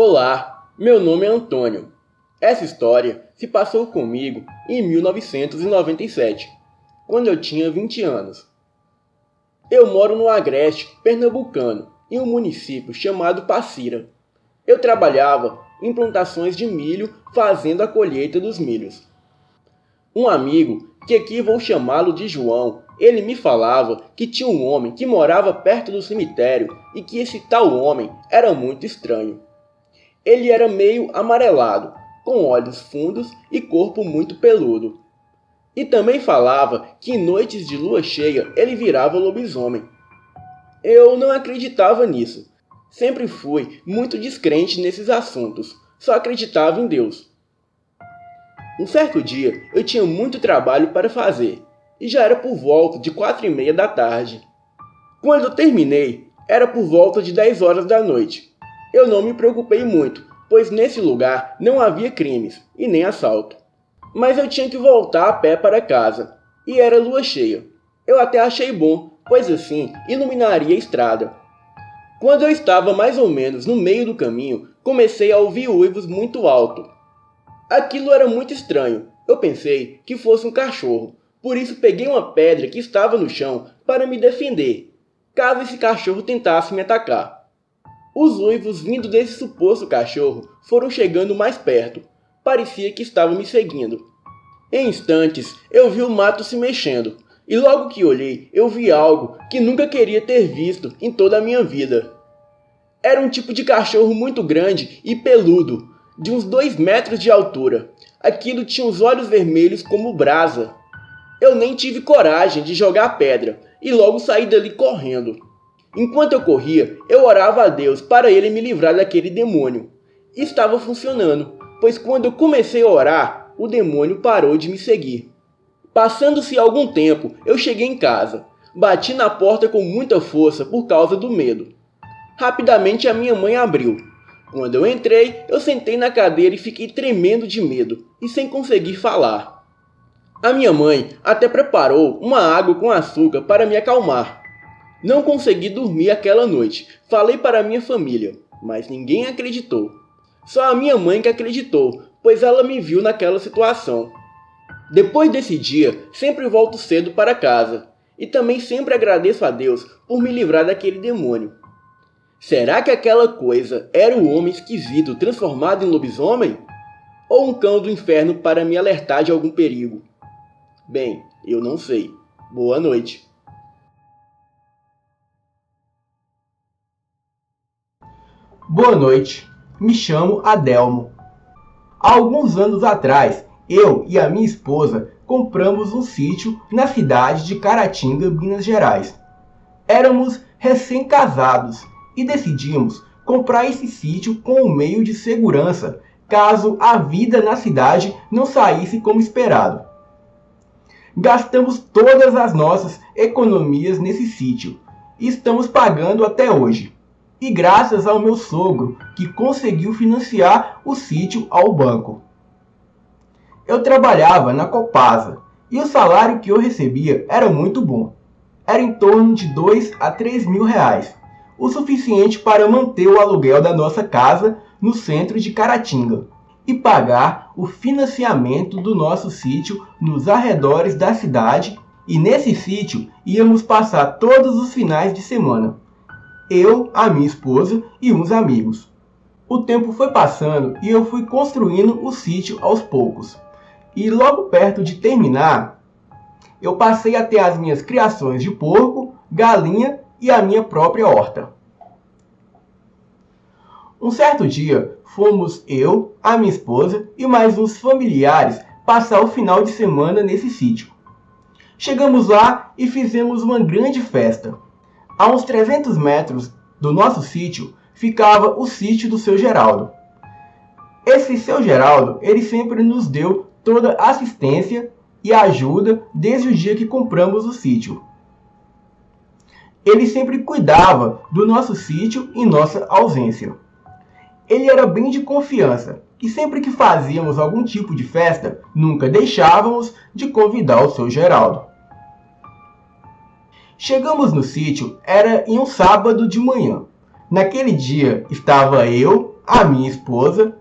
Olá, meu nome é Antônio. Essa história se passou comigo em 1997, quando eu tinha 20 anos. Eu moro no Agreste pernambucano, em um município chamado Passira. Eu trabalhava em plantações de milho fazendo a colheita dos milhos. Um amigo, que aqui vou chamá-lo de João, ele me falava que tinha um homem que morava perto do cemitério e que esse tal homem era muito estranho. Ele era meio amarelado, com olhos fundos e corpo muito peludo. E também falava que em noites de lua cheia ele virava lobisomem. Eu não acreditava nisso. Sempre fui muito descrente nesses assuntos. Só acreditava em Deus. Um certo dia eu tinha muito trabalho para fazer e já era por volta de 4:30 da tarde. Quando eu terminei, era por volta de 10 horas da noite. Eu não me preocupei muito, pois nesse lugar não havia crimes e nem assalto. Mas eu tinha que voltar a pé para casa, e era lua cheia. Eu até achei bom, pois assim iluminaria a estrada. Quando eu estava mais ou menos no meio do caminho, comecei a ouvir uivos muito alto. Aquilo era muito estranho. Eu pensei que fosse um cachorro, por isso peguei uma pedra que estava no chão para me defender, caso esse cachorro tentasse me atacar. Os uivos vindo desse suposto cachorro foram chegando mais perto. Parecia que estava me seguindo. Em instantes, eu vi o mato se mexendo, e logo que olhei, eu vi algo que nunca queria ter visto em toda a minha vida. Era um tipo de cachorro muito grande e peludo, de uns 2 metros de altura. Aquilo tinha os olhos vermelhos como brasa. Eu nem tive coragem de jogar a pedra, e logo saí dali correndo. Enquanto eu corria, eu orava a Deus para ele me livrar daquele demônio. Estava funcionando, pois quando eu comecei a orar, o demônio parou de me seguir. Passando-se algum tempo, eu cheguei em casa. Bati na porta com muita força por causa do medo. Rapidamente a minha mãe abriu. Quando eu entrei, eu sentei na cadeira e fiquei tremendo de medo e sem conseguir falar. A minha mãe até preparou uma água com açúcar para me acalmar. Não consegui dormir aquela noite. Falei para a minha família, mas ninguém acreditou. Só a minha mãe que acreditou, pois ela me viu naquela situação. Depois desse dia, sempre volto cedo para casa. E também sempre agradeço a Deus por me livrar daquele demônio. Será que aquela coisa era o homem esquisito transformado em lobisomem? Ou um cão do inferno para me alertar de algum perigo? Bem, eu não sei. Boa noite. Boa noite, me chamo Adelmo. Há alguns anos atrás, eu e a minha esposa compramos um sítio na cidade de Caratinga, Minas Gerais. Éramos recém-casados e decidimos comprar esse sítio com um meio de segurança, caso a vida na cidade não saísse como esperado. Gastamos todas as nossas economias nesse sítio e estamos pagando até hoje. E graças ao meu sogro, que conseguiu financiar o sítio ao banco. Eu trabalhava na Copasa, e o salário que eu recebia era muito bom. Era em torno de 2 a 3 mil reais, o suficiente para manter o aluguel da nossa casa no centro de Caratinga, e pagar o financiamento do nosso sítio nos arredores da cidade, e nesse sítio íamos passar todos os finais de semana. Eu, a minha esposa e uns amigos. O tempo foi passando e eu fui construindo o sítio aos poucos. E logo perto de terminar, eu passei a ter as minhas criações de porco, galinha e a minha própria horta. Um certo dia, fomos eu, a minha esposa e mais uns familiares passar o final de semana nesse sítio. Chegamos lá e fizemos uma grande festa. A uns 300 metros do nosso sítio ficava o sítio do seu Geraldo. Esse seu Geraldo, ele sempre nos deu toda a assistência e ajuda desde o dia que compramos o sítio. Ele sempre cuidava do nosso sítio em nossa ausência. Ele era bem de confiança e sempre que fazíamos algum tipo de festa, nunca deixávamos de convidar o seu Geraldo. Chegamos no sítio, era em um sábado de manhã. Naquele dia estava eu, a minha esposa,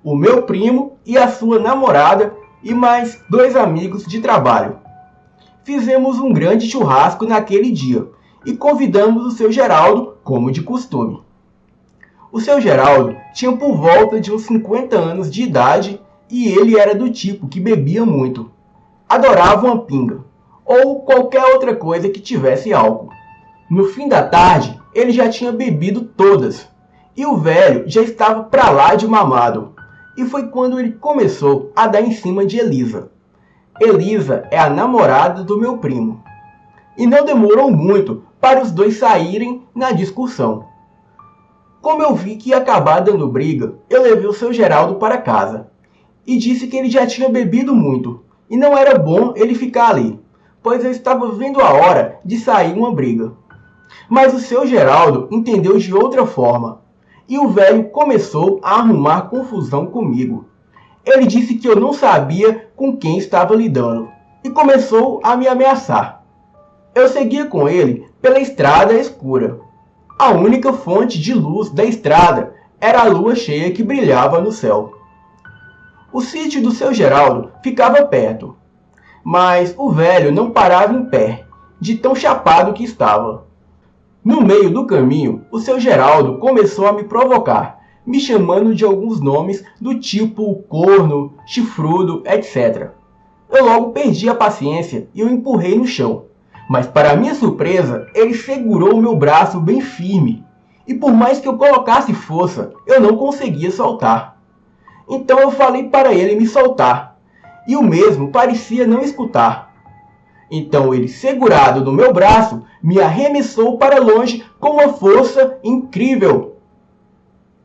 o meu primo e a sua namorada e mais 2 amigos de trabalho. Fizemos um grande churrasco naquele dia e convidamos o seu Geraldo, como de costume. O seu Geraldo tinha por volta de uns 50 anos de idade e ele era do tipo que bebia muito. Adorava uma pinga ou qualquer outra coisa que tivesse álcool. No fim da tarde, ele já tinha bebido todas e o velho já estava pra lá de mamado. E foi quando ele começou a dar em cima de Elisa. Elisa é a namorada do meu primo. E não demorou muito para os dois saírem na discussão. Como eu vi que ia acabar dando briga, eu levei o seu Geraldo para casa. E disse que ele já tinha bebido muito. E não era bom ele ficar ali, pois eu estava vendo a hora de sair uma briga. Mas o seu Geraldo entendeu de outra forma. E o velho começou a arrumar confusão comigo. Ele disse que eu não sabia com quem estava lidando e começou a me ameaçar. Eu seguia com ele pela estrada escura. A única fonte de luz da estrada era a lua cheia que brilhava no céu. O sítio do seu Geraldo ficava perto, mas o velho não parava em pé, de tão chapado que estava. No meio do caminho, o seu Geraldo começou a me provocar, me chamando de alguns nomes do tipo corno, chifrudo, etc. Eu logo perdi a paciência e o empurrei no chão. Mas para minha surpresa, ele segurou o meu braço bem firme. E por mais que eu colocasse força, eu não conseguia soltar. Então eu falei para ele me soltar. E o mesmo parecia não escutar. Então ele, segurado no meu braço, me arremessou para longe com uma força incrível.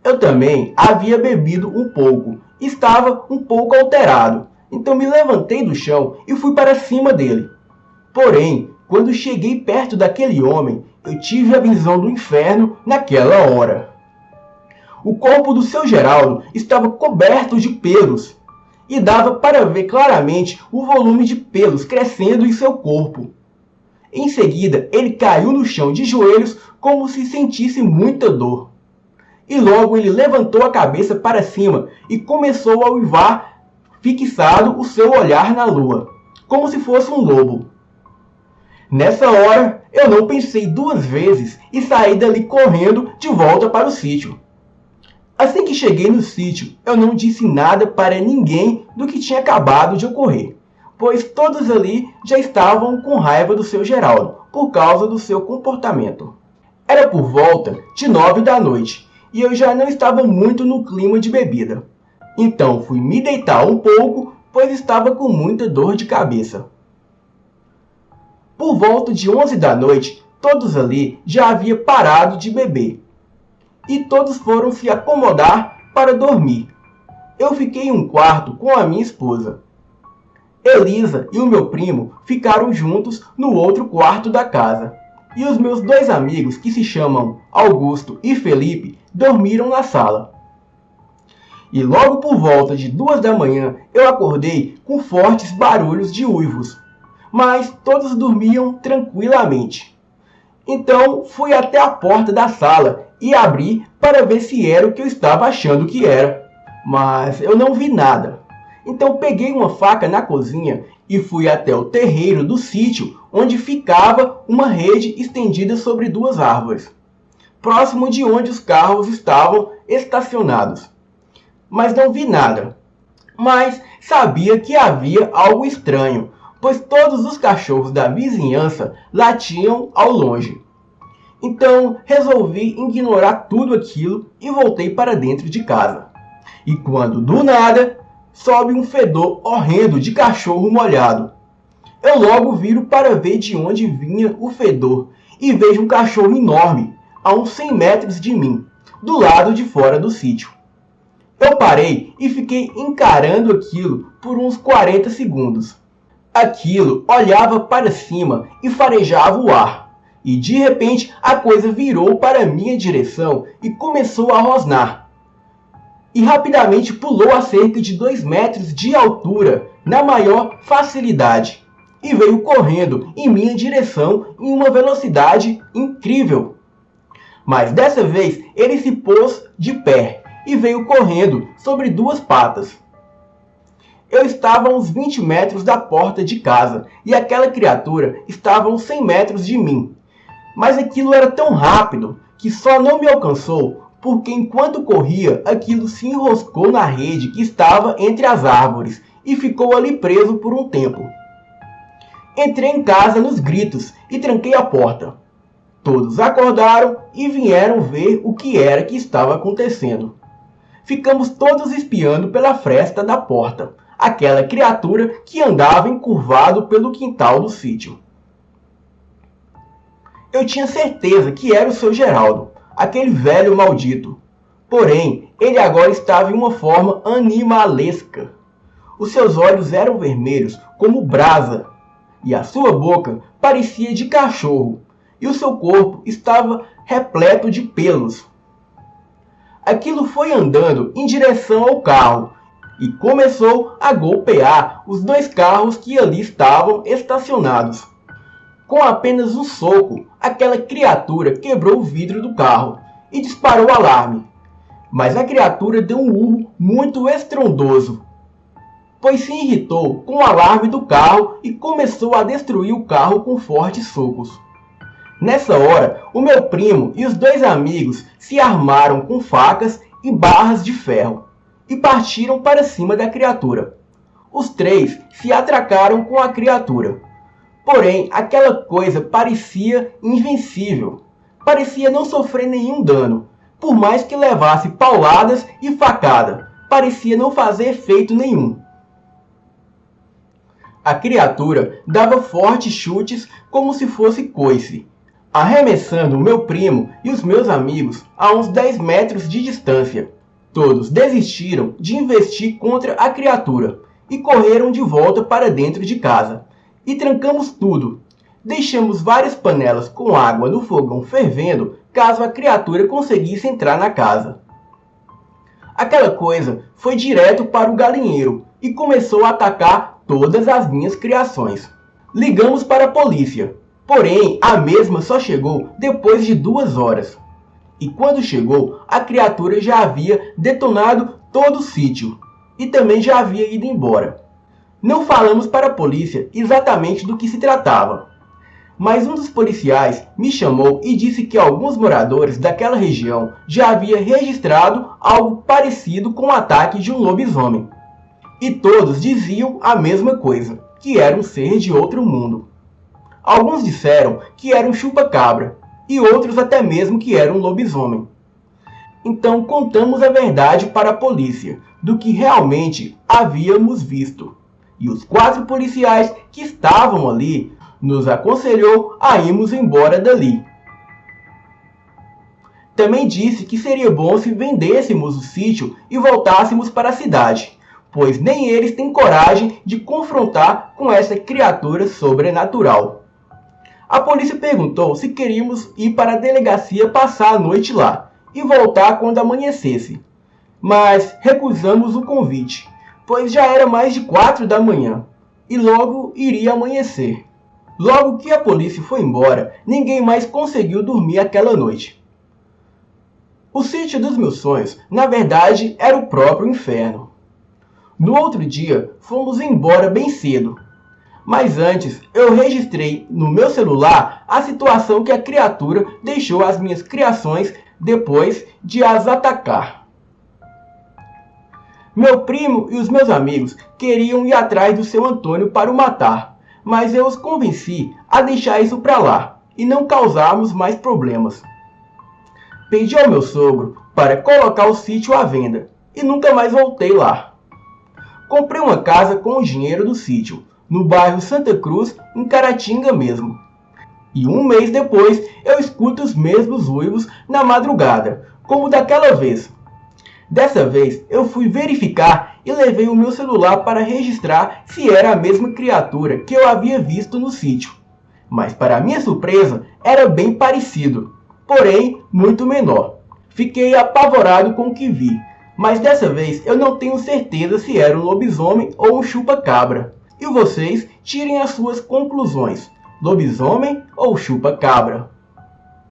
Eu também havia bebido um pouco, estava um pouco alterado, então me levantei do chão e fui para cima dele. Porém, quando cheguei perto daquele homem, eu tive a visão do inferno naquela hora. O corpo do seu Geraldo estava coberto de pelos, e dava para ver claramente o volume de pelos crescendo em seu corpo. Em seguida, ele caiu no chão de joelhos como se sentisse muita dor. E logo ele levantou a cabeça para cima e começou a uivar, fixado o seu olhar na lua, como se fosse um lobo. Nessa hora, eu não pensei 2 vezes e saí dali correndo de volta para o sítio. Assim que cheguei no sítio, eu não disse nada para ninguém do que tinha acabado de ocorrer, pois todos ali já estavam com raiva do seu Geraldo, por causa do seu comportamento. Era por volta de 9 da noite, e eu já não estava muito no clima de bebida. Então fui me deitar um pouco, pois estava com muita dor de cabeça. Por volta de 11 da noite, todos ali já haviam parado de beber. E todos foram se acomodar para dormir. Eu fiquei em um quarto com a minha esposa. Elisa e o meu primo ficaram juntos no outro quarto da casa. E os meus 2 amigos, que se chamam Augusto e Felipe, dormiram na sala. E logo por volta de 2 da manhã, eu acordei com fortes barulhos de uivos. Mas todos dormiam tranquilamente. Então fui até a porta da sala e abri para ver se era o que eu estava achando que era. Mas eu não vi nada. Então peguei uma faca na cozinha e fui até o terreiro do sítio, onde ficava uma rede estendida sobre 2 árvores, próximo de onde os carros estavam estacionados. Mas não vi nada. Mas sabia que havia algo estranho, pois todos os cachorros da vizinhança latiam ao longe. Então resolvi ignorar tudo aquilo e voltei para dentro de casa. E quando do nada sobe um fedor horrendo de cachorro molhado. Eu logo viro para ver de onde vinha o fedor e vejo um cachorro enorme a uns 100 metros de mim, do lado de fora do sítio. Eu parei e fiquei encarando aquilo por uns 40 segundos. Aquilo olhava para cima e farejava o ar. E de repente a coisa virou para minha direção e começou a rosnar. E rapidamente pulou a cerca de 2 metros de altura, na maior facilidade. E veio correndo em minha direção em uma velocidade incrível. Mas dessa vez ele se pôs de pé e veio correndo sobre 2 patas. Eu estava a uns 20 metros da porta de casa e aquela criatura estava a uns 100 metros de mim. Mas aquilo era tão rápido que só não me alcançou porque enquanto corria, aquilo se enroscou na rede que estava entre as árvores e ficou ali preso por um tempo. Entrei em casa nos gritos e tranquei a porta. Todos acordaram e vieram ver o que era que estava acontecendo. Ficamos todos espiando pela fresta da porta aquela criatura que andava encurvado pelo quintal do sítio. Eu tinha certeza que era o seu Geraldo, aquele velho maldito. Porém, ele agora estava em uma forma animalesca. Os seus olhos eram vermelhos como brasa, e a sua boca parecia de cachorro, e o seu corpo estava repleto de pelos. Aquilo foi andando em direção ao carro, e começou a golpear os 2 carros que ali estavam estacionados. Com apenas um soco, aquela criatura quebrou o vidro do carro e disparou o alarme. Mas a criatura deu um urro muito estrondoso, pois se irritou com o alarme do carro e começou a destruir o carro com fortes socos. Nessa hora, o meu primo e os 2 amigos se armaram com facas e barras de ferro e partiram para cima da criatura. Os 3 se atracaram com a criatura. Porém, aquela coisa parecia invencível. Parecia não sofrer nenhum dano. Por mais que levasse pauladas e facada, parecia não fazer efeito nenhum. A criatura dava fortes chutes como se fosse coice, arremessando o meu primo e os meus amigos a uns 10 metros de distância. Todos desistiram de investir contra a criatura e correram de volta para dentro de casa. E trancamos tudo. Deixamos várias panelas com água no fogão fervendo caso a criatura conseguisse entrar na casa. Aquela coisa foi direto para o galinheiro e começou a atacar todas as minhas criações. Ligamos para a polícia, porém a mesma só chegou depois de 2 horas. E quando chegou, a criatura já havia detonado todo o sítio e também já havia ido embora. Não falamos para a polícia exatamente do que se tratava, mas um dos policiais me chamou e disse que alguns moradores daquela região já havia registrado algo parecido com o ataque de um lobisomem. E todos diziam a mesma coisa, que era um ser de outro mundo. Alguns disseram que era um chupa-cabra, e outros até mesmo que era um lobisomem. Então contamos a verdade para a polícia, do que realmente havíamos visto. E os 4 policiais que estavam ali nos aconselhou a irmos embora dali. Também disse que seria bom se vendêssemos o sítio e voltássemos para a cidade, pois nem eles têm coragem de confrontar com essa criatura sobrenatural. A polícia perguntou se queríamos ir para a delegacia passar a noite lá e voltar quando amanhecesse, mas recusamos o convite, pois já era mais de 4 da manhã e logo iria amanhecer. Logo que a polícia foi embora, ninguém mais conseguiu dormir aquela noite. O sítio dos meus sonhos, na verdade, era o próprio inferno. No outro dia, fomos embora bem cedo. Mas antes, eu registrei no meu celular a situação que a criatura deixou às minhas criações depois de as atacar. Meu primo e os meus amigos queriam ir atrás do seu Antônio para o matar, mas eu os convenci a deixar isso para lá e não causarmos mais problemas. Pedi ao meu sogro para colocar o sítio à venda e nunca mais voltei lá. Comprei uma casa com o dinheiro do sítio, no bairro Santa Cruz, em Caratinga mesmo. E um mês depois, eu escuto os mesmos uivos na madrugada, como daquela vez. Dessa vez, eu fui verificar e levei o meu celular para registrar se era a mesma criatura que eu havia visto no sítio. Mas, para minha surpresa, era bem parecido, porém muito menor. Fiquei apavorado com o que vi, mas dessa vez eu não tenho certeza se era um lobisomem ou um chupa-cabra. E vocês tirem as suas conclusões. Lobisomem ou chupa-cabra?